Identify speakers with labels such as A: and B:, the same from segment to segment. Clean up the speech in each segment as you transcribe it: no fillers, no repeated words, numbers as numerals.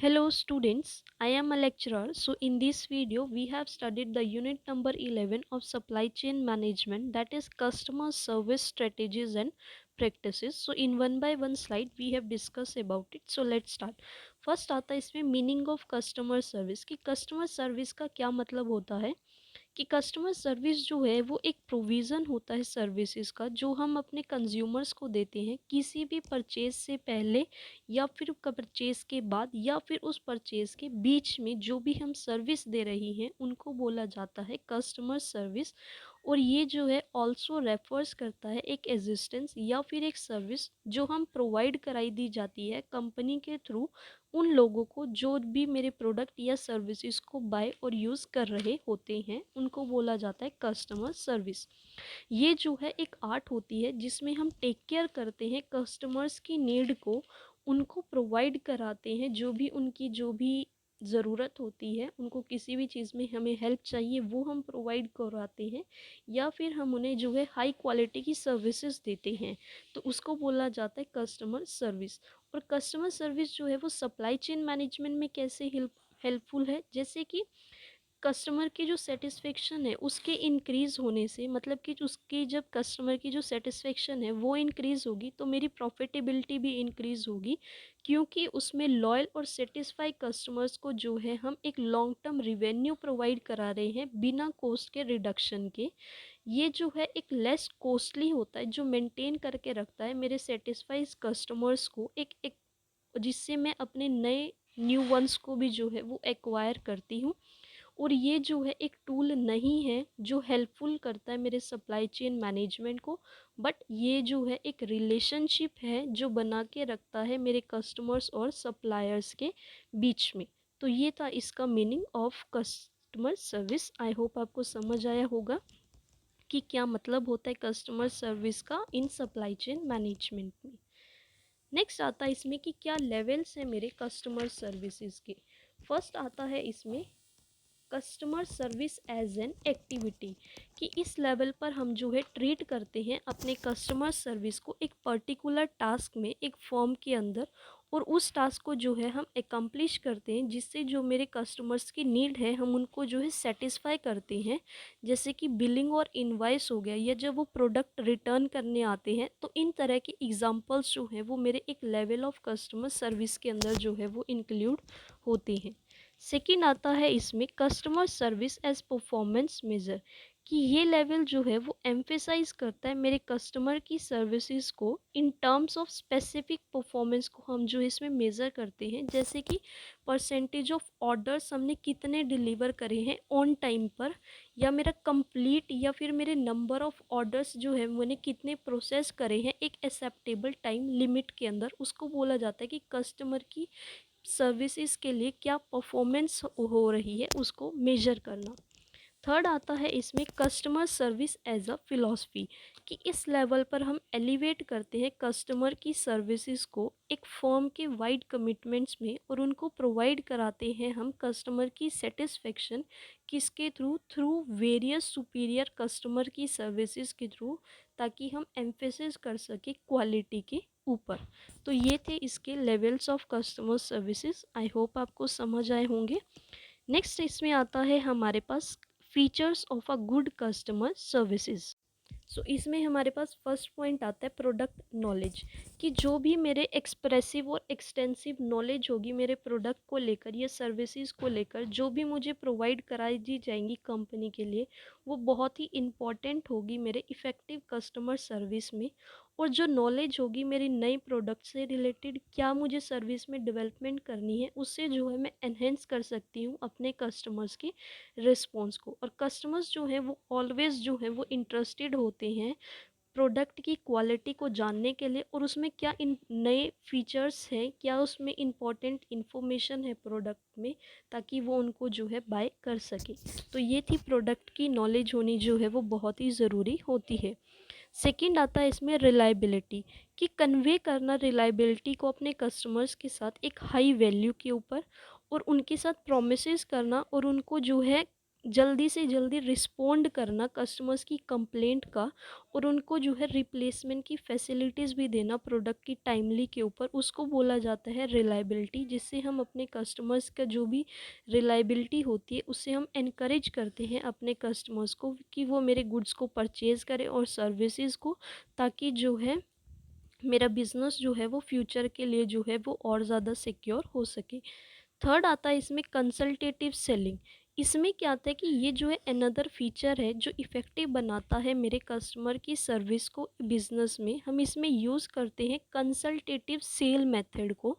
A: Hello students, I am a lecturer. So in this video we have studied the unit number 11 of supply chain management, that is customer service strategies and practices. So in one by one slide we have discussed about it. So let's start. First आता है इसमें meaning of customer service कि customer service का क्या मतलब होता है कि कस्टमर सर्विस जो है वो एक प्रोविज़न होता है सर्विसेज का जो हम अपने कंज्यूमर्स को देते हैं किसी भी परचेज से पहले या फिर परचेज के बाद या फिर उस परचेज के बीच में जो भी हम सर्विस दे रही हैं उनको बोला जाता है कस्टमर सर्विस। और ये जो है ऑल्सो रेफर्स करता है एक एग्जिस्टेंस या फिर एक सर्विस जो हम प्रोवाइड कराई दी जाती है कंपनी के थ्रू उन लोगों को जो भी मेरे प्रोडक्ट या सर्विसेज को बाय और यूज़ कर रहे होते हैं उनको बोला जाता है कस्टमर सर्विस। ये जो है एक आर्ट होती है जिसमें हम टेक केयर करते हैं कस्टमर्स की नीड को, उनको प्रोवाइड कराते हैं जो भी उनकी जो भी ज़रूरत होती है, उनको किसी भी चीज़ में हमें हेल्प चाहिए वो हम प्रोवाइड कराते हैं या फिर हम उन्हें जो है हाई क्वालिटी की सर्विसेज देते हैं, तो उसको बोला जाता है कस्टमर सर्विस। और कस्टमर सर्विस जो है वो सप्लाई चेन मैनेजमेंट में कैसे हेल्पफुल है, जैसे कि कस्टमर की जो सेटिस्फेक्शन है उसके इंक्रीज़ होने से, मतलब कि उसकी जब कस्टमर की जो सेटिस्फेक्शन है वो इंक्रीज़ होगी तो मेरी प्रॉफिटेबिलिटी भी इंक्रीज़ होगी, क्योंकि उसमें लॉयल और सेटिस्फाई कस्टमर्स को जो है हम एक लॉन्ग टर्म रिवेन्यू प्रोवाइड करा रहे हैं बिना कॉस्ट के रिडक्शन के। ये जो है एक लेस कॉस्टली होता है जो मेंटेन करके रखता है मेरे सेटिस्फाइज कस्टमर्स को, एक जिससे मैं अपने नए न्यू वंस को भी जो है वो एक्वायर करती हूँ। और ये जो है एक टूल नहीं है जो हेल्पफुल करता है मेरे सप्लाई चेन मैनेजमेंट को, बट ये जो है एक रिलेशनशिप है जो बना के रखता है मेरे कस्टमर्स और सप्लायर्स के बीच में। तो ये था इसका meaning of customer service. I hope आपको समझ आया होगा कि क्या मतलब होता है कस्टमर सर्विस का इन सप्लाई चेन मैनेजमेंट में। नेक्स्ट आता है इसमें कि क्या लेवल्स हैं मेरे कस्टमर सर्विसेज के। फर्स्ट आता है इसमें customer service as an activity, कि इस लेवल पर हम जो है ट्रीट करते हैं अपने कस्टमर सर्विस को एक पर्टिकुलर टास्क में एक फॉर्म के अंदर, और उस टास्क को जो है हम एकम्प्लिश करते हैं जिससे जो मेरे कस्टमर्स की नीड है हम उनको जो है सेटिस्फाई करते हैं। जैसे कि बिलिंग और इनवाइस हो गया, या जब वो प्रोडक्ट रिटर्न करने आते हैं, तो इन तरह के एग्जांपल्स जो हैं वो मेरे एक लेवल ऑफ कस्टमर सर्विस के अंदर जो है वो इंक्लूड होते हैं। सेकंड आता है इसमें customer service as performance measure, कि ये लेवल जो है वो एम्फेसाइज करता है मेरे कस्टमर की सर्विसेज को in terms of specific performance को हम जो इसमें मेज़र करते हैं, जैसे कि परसेंटेज ऑफ ऑर्डर्स हमने कितने डिलीवर करे हैं ऑन टाइम पर, या मेरा कंप्लीट, या फिर मेरे नंबर ऑफ ऑर्डर्स जो है मैंने कितने प्रोसेस करे हैं एक एक्सेप्टेबल टाइम लिमिट के अंदर, उसको बोला जाता है कि कस्टमर की सर्विसेज के लिए क्या परफॉर्मेंस हो रही है उसको मेजर करना। थर्ड आता है इसमें customer service as a philosophy, कि इस लेवल पर हम एलिवेट करते हैं कस्टमर की सर्विसेज को एक फर्म के वाइड कमिटमेंट्स में, और उनको प्रोवाइड कराते हैं हम कस्टमर की सेटिस्फेक्शन किसके through, through various superior customer की सर्विसेज के थ्रू, ताकि हम एम्फेसिस कर सके क्वालिटी के ऊपर। तो ये थे इसके levels of customer services. I hope आपको समझ आए होंगे। नेक्स्ट इसमें आता है हमारे पास features of a good customer services. So इसमें हमारे पास फर्स्ट पॉइंट आता है प्रोडक्ट नॉलेज, कि जो भी मेरे एक्सप्रेसिव और एक्सटेंसिव नॉलेज होगी मेरे प्रोडक्ट को लेकर या सर्विसेज को लेकर, जो भी मुझे प्रोवाइड कराई दी जाएंगी कंपनी के लिए, वो बहुत ही इम्पॉर्टेंट होगी मेरे इफ़ेक्टिव कस्टमर सर्विस में। और जो नॉलेज होगी मेरी नई प्रोडक्ट से रिलेटेड क्या मुझे सर्विस में डेवलपमेंट करनी है, उससे जो है मैं एनहेंस कर सकती हूँ अपने कस्टमर्स की रिस्पॉन्स को। और कस्टमर्स जो हैं वो ऑलवेज जो है वो इंटरेस्टेड होते हैं प्रोडक्ट की क्वालिटी को जानने के लिए, और उसमें क्या इन नए फीचर्स हैं, क्या उसमें इम्पॉर्टेंट इन्फॉर्मेशन है प्रोडक्ट में, ताकि वो उनको जो है बाय कर सके। तो ये थी प्रोडक्ट की नॉलेज होनी जो है वो बहुत ही ज़रूरी होती है। सेकंड आता है इसमें रिलायबिलिटी, कि कन्वे करना रिलायबिलिटी को अपने कस्टमर्स के साथ एक हाई वैल्यू के ऊपर, और उनके साथ प्रोमिसेस करना, और उनको जो है जल्दी से जल्दी रिस्पोंड करना कस्टमर्स की कंप्लेंट का, और उनको जो है रिप्लेसमेंट की फैसिलिटीज़ भी देना प्रोडक्ट की टाइमली के ऊपर, उसको बोला जाता है रिलायबिलिटी। जिससे हम अपने कस्टमर्स का जो भी रिलायबिलिटी होती है उससे हम इनकरेज करते हैं अपने कस्टमर्स को कि वो मेरे गुड्स को परचेज़ करें और सर्विसेज को, ताकि जो है मेरा बिज़नेस जो है वो फ्यूचर के लिए जो है वो और ज़्यादा सिक्योर हो सके। थर्ड आता है इसमें कंसल्टेटिव सेलिंग। इसमें क्या आता है कि ये जो है अनदर फीचर है जो इफ़ेक्टिव बनाता है मेरे कस्टमर की सर्विस को बिज़नेस में। हम इसमें यूज़ करते हैं कंसल्टेटिव सेल मेथड को।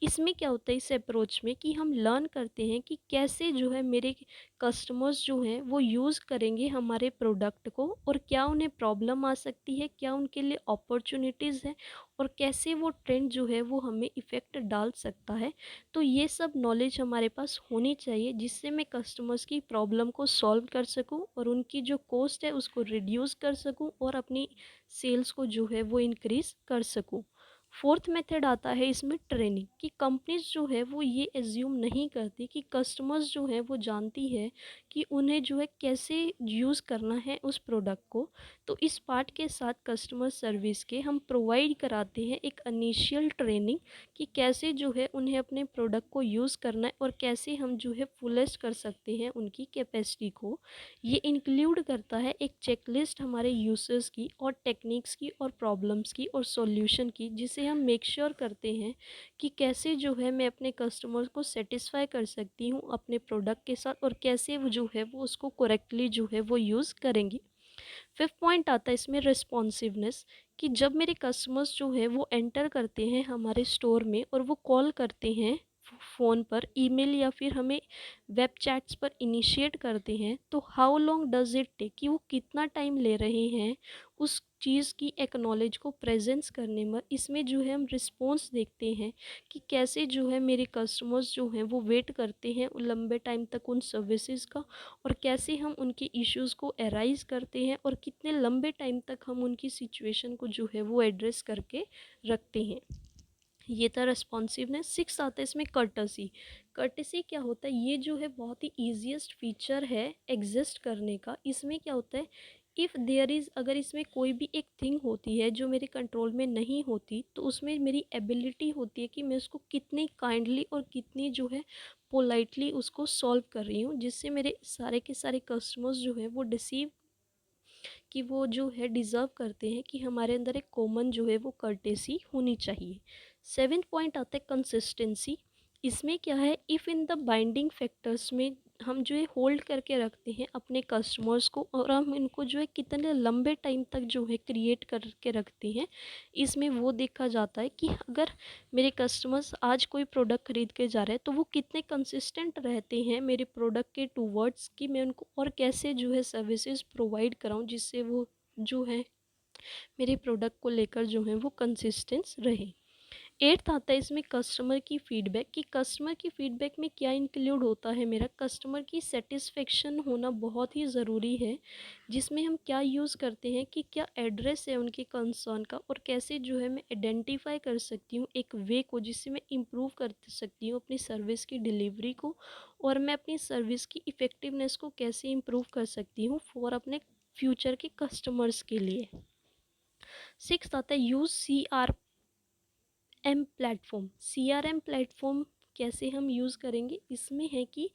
A: इसमें क्या होता है इस अप्रोच में कि हम लर्न करते हैं कि कैसे जो है मेरे कस्टमर्स जो हैं वो यूज़ करेंगे हमारे प्रोडक्ट को, और क्या उन्हें प्रॉब्लम आ सकती है, क्या उनके लिए अपॉर्चुनिटीज़ हैं, और कैसे वो ट्रेंड जो है वो हमें इफ़ेक्ट डाल सकता है। तो ये सब नॉलेज हमारे पास होनी चाहिए जिससे मैं कस्टमर्स की प्रॉब्लम को सॉल्व कर सकूं और उनकी जो कॉस्ट है उसको रिड्यूस कर सकूं और अपनी सेल्स को जो है वो इंक्रीज़ कर सकूं। फोर्थ मेथड आता है इसमें ट्रेनिंग, कि कंपनीज जो है वो ये एज्यूम नहीं करती कि कस्टमर्स जो है वो जानती है कि उन्हें जो है कैसे यूज़ करना है उस प्रोडक्ट को। तो इस पार्ट के साथ कस्टमर सर्विस के हम प्रोवाइड कराते हैं एक इनिशियल ट्रेनिंग, कि कैसे जो है उन्हें अपने प्रोडक्ट को यूज़ करना है और कैसे हम जो है फुलेस्ट कर सकते हैं उनकी कैपेसिटी को। ये इंक्लूड करता है एक चेकलिस्ट हमारे यूजर्स की और टेक्निक्स की और प्रॉब्लम्स की और सॉल्यूशन की, जिसे हम मेक श्योर करते हैं कि कैसे जो है मैं अपने कस्टमर को सेटिस्फाई कर सकती हूँ अपने प्रोडक्ट के साथ, और कैसे वो जो है वो उसको करेक्टली जो है वो यूज़ करेंगे। फिफ्थ पॉइंट आता है इसमें रिस्पॉन्सिवनेस, कि जब मेरे कस्टमर्स जो है वो एंटर करते हैं हमारे स्टोर में और वो कॉल करते हैं फ़ोन पर, ईमेल या फिर हमें वेब चैट्स पर इनिशिएट करते हैं, तो how long does it take, कि वो कितना टाइम ले रहे हैं उस चीज़ की एक्नॉलेज को प्रेजेंस करने में। इसमें जो है हम रिस्पॉन्स देखते हैं कि कैसे जो है मेरे कस्टमर्स जो हैं वो वेट करते हैं लंबे टाइम तक उन सर्विसेज का, और कैसे हम उनके इश्यूज़ को एराइज करते हैं और कितने लंबे टाइम तक हम उनकी सिचुएशन को जो है वो एड्रेस करके रखते हैं। ये था रिस्पॉन्सिवनेस। सिक्स आता है इसमें कर्टसी। कर्टसी क्या होता है, ये जो है बहुत ही ईजीएस्ट फीचर है एग्जिस्ट करने का। इसमें क्या होता है, इफ़ देयर इज़, अगर इसमें कोई भी एक थिंग होती है जो मेरे कंट्रोल में नहीं होती, तो उसमें मेरी एबिलिटी होती है कि मैं उसको कितनी काइंडली और कितनी जो है पोलाइटली उसको सॉल्व कर रही हूँ, जिससे मेरे सारे के सारे कस्टमर्स जो है वो डिसीव, कि वो जो है डिज़र्व करते हैं कि हमारे अंदर एक कॉमन जो है वो कर्टेसी होनी चाहिए। सेवेंथ पॉइंट आता है कंसिस्टेंसी। इसमें क्या है, if in the binding factors में हम जो है होल्ड करके रखते हैं अपने कस्टमर्स को, और हम इनको जो है कितने लंबे टाइम तक जो है क्रिएट करके रखते हैं, इसमें वो देखा जाता है कि अगर मेरे कस्टमर्स आज कोई प्रोडक्ट खरीद के जा रहे हैं तो वो कितने कंसिस्टेंट रहते हैं मेरे प्रोडक्ट के टूवर्ड्स, कि मैं उनको और कैसे जो है सर्विसेज प्रोवाइड कराऊं जिससे वो जो है मेरे प्रोडक्ट को लेकर जो है वो कंसिस्टेंस रहे। एट्थ आता है इसमें कस्टमर की फीडबैक, कि कस्टमर की फीडबैक में क्या इंक्लूड होता है, मेरा कस्टमर की सेटिस्फेक्शन होना बहुत ही ज़रूरी है। जिसमें हम क्या यूज़ करते हैं कि क्या एड्रेस है उनके कंसर्न का, और कैसे जो है मैं आइडेंटिफाई कर सकती हूँ एक वे को जिससे मैं इम्प्रूव कर सकती हूँ अपनी सर्विस की डिलीवरी को, और मैं अपनी सर्विस की इफ़ेक्टिवनेस को कैसे इम्प्रूव कर सकती हूँ फॉर अपने फ्यूचर के कस्टमर्स के लिए। सिक्स आता है use M platform. CRM platform कैसे हम यूज़ करेंगे, इसमें है कि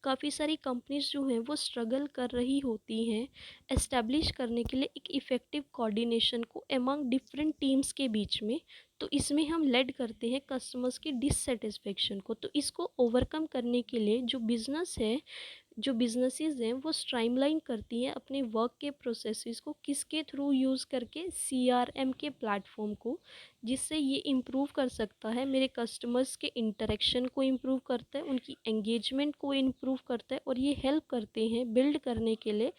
A: काफ़ी सारी कंपनीज जो हैं वो स्ट्रगल कर रही होती हैं एस्टेब्लिश करने के लिए एक इफ़ेक्टिव कोऑर्डिनेशन को एमंग डिफरेंट टीम्स के बीच में। तो इसमें हम लेड करते हैं कस्टमर्स की डिससेटिस्फेक्शन को। तो इसको ओवरकम करने के लिए जो बिजनेसेस हैं वो स्ट्रीमलाइन करती हैं अपने वर्क के प्रोसेसेस को, किसके थ्रू यूज़ करके, सीआरएम के प्लेटफॉर्म को, जिससे ये इम्प्रूव कर सकता है मेरे कस्टमर्स के इंटरेक्शन को इम्प्रूव करता है, उनकी एंगेजमेंट को इम्प्रूव करता है, और ये हेल्प करते हैं बिल्ड करने के लिए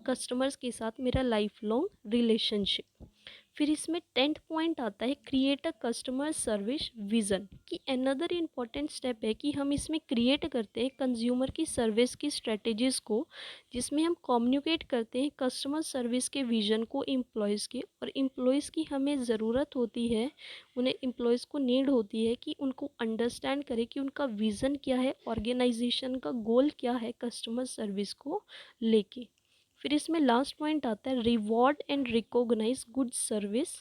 A: कस्टमर्स के साथ मेरा लाइफ लॉन्ग रिलेशनशिप। फिर इसमें 10th पॉइंट आता है create a customer service vision, कि अनदर इम्पॉर्टेंट स्टेप है कि हम इसमें क्रिएट करते हैं कंज्यूमर की सर्विस की स्ट्रेटेजीज़ को, जिसमें हम कम्युनिकेट करते हैं कस्टमर सर्विस के विज़न को एम्प्लॉयज़ के, और एम्प्लॉयज़ की हमें ज़रूरत होती है, उन्हें एम्प्लॉयज़ को नीड होती है कि उनको अंडरस्टैंड करें कि उनका विज़न क्या है, ऑर्गेनाइजेशन का गोल क्या है कस्टमर सर्विस को लेके। फिर इसमें लास्ट पॉइंट आता है reward and recognize good service.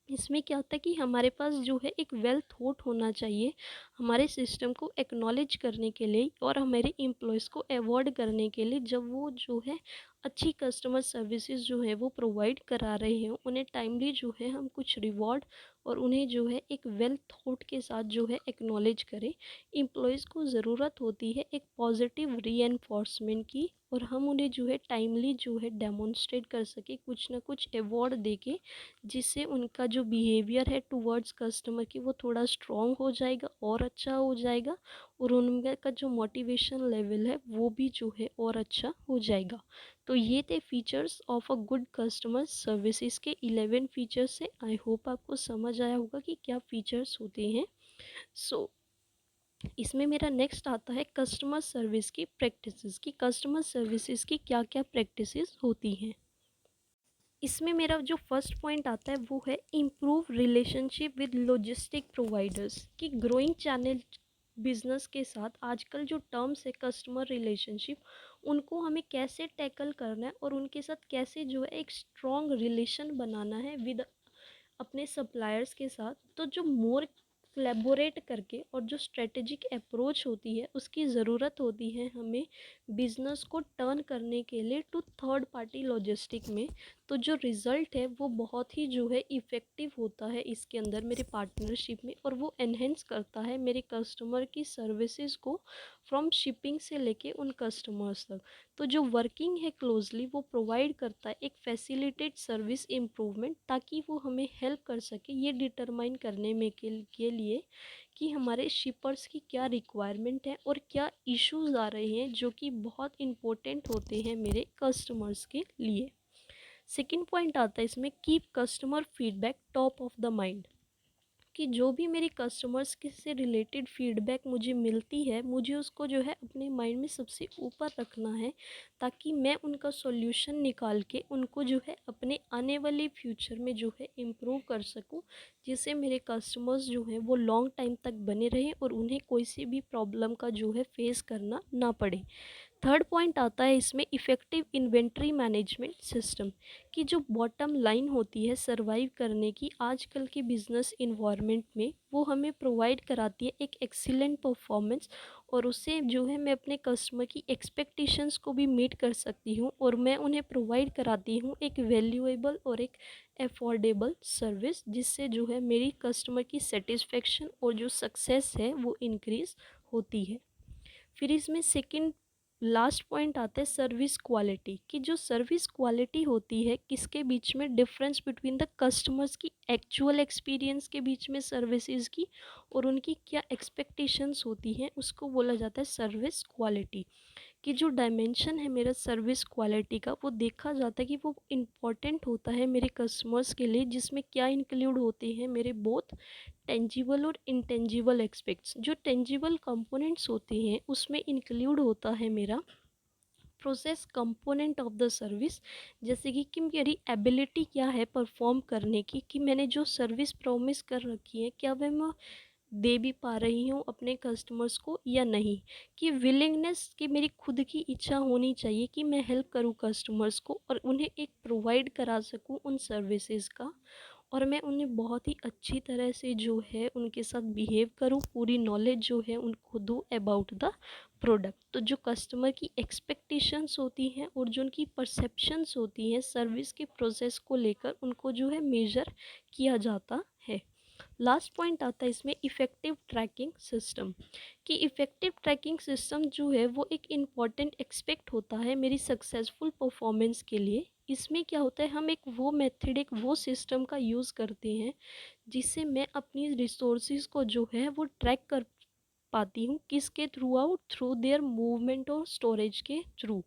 A: इसमें क्या होता है कि हमारे पास जो है एक वेल थॉट होना चाहिए हमारे सिस्टम को एक्नॉलेज करने के लिए और हमारे एम्प्लॉयज़ को अवॉर्ड करने के लिए, जब वो जो है अच्छी कस्टमर सर्विसेज जो है वो प्रोवाइड करा रहे हैं, उन्हें टाइमली जो है हम कुछ रिवॉर्ड और उन्हें जो है एक वेल थॉट के साथ जो है एक्नॉलेज करें। एम्प्लॉयज़ को ज़रूरत होती है एक पॉजिटिव रीएनफोर्समेंट की, और हम उन्हें जो है टाइमली जो है डेमोन्स्ट्रेट कर सके कुछ ना कुछ अवॉर्ड दे के, जिससे उनका जो बिहेवियर है टुवर्ड्स कस्टमर की वो थोड़ा स्ट्रॉन्ग हो जाएगा और अच्छा हो जाएगा, और उनका जो मोटिवेशन लेवल है वो भी जो है और अच्छा हो जाएगा। तो ये थे features of a good customer services के 11 फीचर्स है। आई होप आपको समझ आया होगा कि क्या फीचर्स होते हैं। सो इसमें मेरा नेक्स्ट आता है कस्टमर सर्विस की प्रैक्टिसेस, की कस्टमर सर्विसेज की क्या क्या प्रैक्टिसेस होती हैं। इसमें मेरा जो फर्स्ट पॉइंट आता है वो है improve relationship with logistic providers, कि ग्रोइंग चैनल बिजनेस के साथ आजकल जो टर्म्स है कस्टमर रिलेशनशिप, उनको हमें कैसे टैकल करना है और उनके साथ कैसे जो है एक स्ट्रॉन्ग रिलेशन बनाना है विद अपने सप्लायर्स के साथ। तो जो मोर कोलैबोरेट करके और जो स्ट्रेटेजिक अप्रोच होती है उसकी ज़रूरत होती है हमें बिज़नेस को टर्न करने के लिए टू थर्ड पार्टी लॉजिस्टिक में। तो जो रिज़ल्ट है वो बहुत ही जो है इफ़ेक्टिव होता है इसके अंदर मेरे पार्टनरशिप में, और वो एनहेंस करता है मेरे कस्टमर की सर्विसेज को फ्रॉम शिपिंग से लेके उन कस्टमर्स तक। तो जो वर्किंग है क्लोजली वो प्रोवाइड करता है एक फैसिलिटेड सर्विस इम्प्रूवमेंट, ताकि वो हमें हेल्प कर सके ये डिटरमाइन करने में के लिए कि हमारे शिपर्स की क्या रिक्वायरमेंट है और क्या इश्यूज आ रहे हैं जो कि बहुत इंपॉर्टेंट होते हैं मेरे कस्टमर्स के लिए। सेकंड पॉइंट आता है इसमें keep customer feedback top of the mind, कि जो भी मेरी कस्टमर्स के से रिलेटेड फीडबैक मुझे मिलती है मुझे उसको जो है अपने माइंड में सबसे ऊपर रखना है, ताकि मैं उनका सॉल्यूशन निकाल के उनको जो है अपने आने वाले फ्यूचर में जो है इम्प्रूव कर सकूं, जिससे मेरे कस्टमर्स जो हैं वो लॉन्ग टाइम तक बने रहें और उन्हें कोई सी भी प्रॉब्लम का जो है फेस करना ना पड़े। थर्ड पॉइंट आता है इसमें इफ़ेक्टिव इन्वेंट्री मैनेजमेंट सिस्टम, की जो बॉटम लाइन होती है सरवाइव करने की आजकल के बिजनेस इन्वायरमेंट में, वो हमें प्रोवाइड कराती है एक एक्सीलेंट परफॉर्मेंस, और उससे जो है मैं अपने कस्टमर की एक्सपेक्टेशंस को भी मीट कर सकती हूँ, और मैं उन्हें प्रोवाइड कराती हूँ एक वैल्यूएबल और एक अफोर्डेबल सर्विस, जिससे जो है मेरी कस्टमर की सेटिस्फेक्शन और जो सक्सेस है वो इंक्रीज़ होती है। फिर इसमें सेकंड लास्ट पॉइंट आता है सर्विस क्वालिटी, कि जो सर्विस क्वालिटी होती है किसके बीच में, डिफरेंस बिटवीन द कस्टमर्स की एक्चुअल एक्सपीरियंस के बीच में सर्विसेज की और उनकी क्या एक्सपेक्टेशंस होती हैं, उसको बोला जाता है सर्विस क्वालिटी। कि जो डायमेंशन है मेरा सर्विस क्वालिटी का वो देखा जाता है कि वो इम्पॉर्टेंट होता है मेरे कस्टमर्स के लिए, जिसमें क्या इंक्लूड होते हैं मेरे बोथ टेंजिबल और इंटेंजिबल एस्पेक्ट्स। जो टेंजिबल कंपोनेंट्स होते हैं उसमें इंक्लूड होता है मेरा process component of the service, जैसे कि मेरी एबिलिटी क्या है परफॉर्म करने की, कि मैंने जो सर्विस प्रॉमिस कर रखी है क्या मैं दे भी पा रही हूँ अपने कस्टमर्स को या नहीं, कि विलिंगनेस की मेरी खुद की इच्छा होनी चाहिए कि मैं हेल्प करूँ कस्टमर्स को और उन्हें एक प्रोवाइड करा सकूँ उन सर्विसेज का, और मैं उन्हें बहुत ही अच्छी तरह से जो है उनके साथ बिहेव करूँ, पूरी नॉलेज जो है उनको दूँ अबाउट द प्रोडक्ट। तो जो कस्टमर की एक्सपेक्टेशंस होती हैं और जो उनकी परसेप्शंस होती हैं सर्विस के प्रोसेस को लेकर, उनको जो है मेजर किया जाता है। लास्ट पॉइंट आता है इसमें इफ़ेक्टिव ट्रैकिंग सिस्टम, कि इफ़ेक्टिव ट्रैकिंग सिस्टम जो है वो एक इम्पॉर्टेंट एक्सपेक्ट होता है मेरी सक्सेसफुल परफॉर्मेंस के लिए। इसमें क्या होता है हम एक वो मेथड एक वो सिस्टम का यूज़ करते हैं जिससे मैं अपनी रिसोर्सेज को जो है वो ट्रैक कर पाती हूँ, किसके throughout, through their movement और स्टोरेज के through.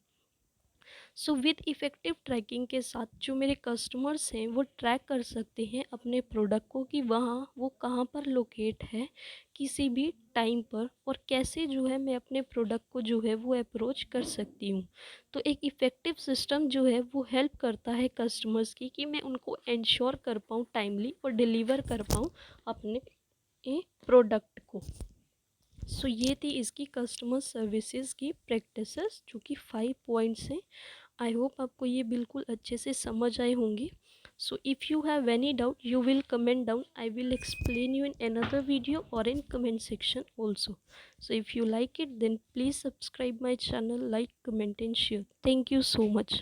A: So with effective tracking के साथ जो मेरे कस्टमर्स हैं वो ट्रैक कर सकते हैं अपने प्रोडक्ट को कि वहाँ वो कहाँ पर लोकेट है किसी भी टाइम पर, और कैसे जो है मैं अपने प्रोडक्ट को जो है वो अप्रोच कर सकती हूँ। तो एक इफ़ेक्टिव सिस्टम जो है वो हेल्प करता है कस्टमर्स की कि मैं उनको इंश्योर कर पाऊँ टाइमली और डिलीवर कर पाऊँ अपने प्रोडक्ट को। सो ये थी इसकी कस्टमर सर्विसेज की प्रैक्टिसेस जो कि 5 पॉइंट्स हैं। आई होप आपको ये बिल्कुल अच्छे से समझ आए होंगे। So if you have any doubt you will comment down, I will explain you in another video or in comment section also. So if you like it then please subscribe my channel, like, comment and share. Thank you so much.